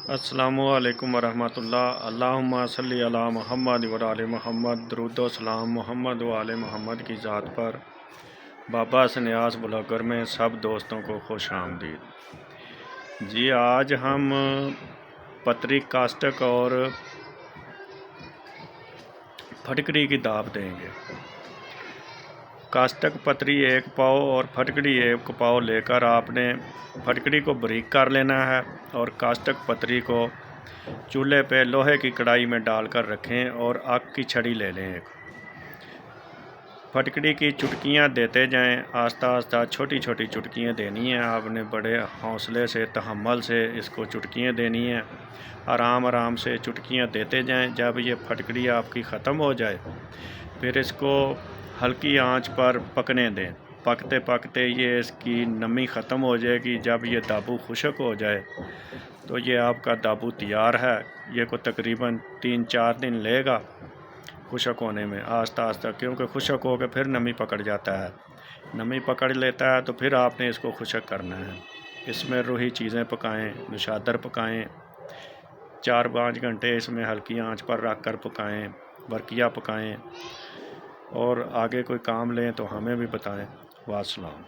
अस्सलामुअलैकुम वरहमतुल्लाह। अल्लाहुम्मा सल्ली अला मुहम्मद व आले मोहम्मद। दरूद व सलाम मोहम्मद व आले मोहम्मद की ज़ात पर। बाबा सन्यास ब्लॉगर में सब दोस्तों को खुश आमदीद। जी, आज हम पतरी कास्टक और फटकड़ी की दाब देंगे। कास्टक पतरी 1 पाव और फटकड़ी 1 पाव लेकर आपने फटकड़ी को बारीक कर लेना है और कास्टक पतरी को चूल्हे पे लोहे की कढ़ाई में डालकर रखें और आग की छड़ी ले लें। फटकड़ी की चुटकियां देते जाएं, आस्ता आस्ता छोटी छोटी चुटकियां देनी हैं आपने। बड़े हौसले से तहम्मुल से इसको चुटकियां देनी हैं। आराम आराम से चुटकियां देते जाएं। जब ये फटकड़ी आपकी ख़त्म हो जाए फिर इसको हल्की आंच पर पकने दें। पकते पकते ये इसकी नमी ख़त्म हो जाएगी। जब ये दाबू खुश्क हो जाए तो ये आपका दाबू तैयार है। ये को तकरीबन 3-4 दिन लेगा खुश्क होने में, आस्ता आस्ता, क्योंकि खुश्क हो के फिर नमी पकड़ जाता है। नमी पकड़ लेता है तो फिर आपने इसको खुश्क करना है। इसमें रूही चीज़ें पकाएं, नशादर पकाएं, 4-5 घंटे इसमें हल्की आंच पर रख कर पकाएं, बरकिया पकाएं। और आगे कोई काम लें तो हमें भी बताएं। वास्सलाम।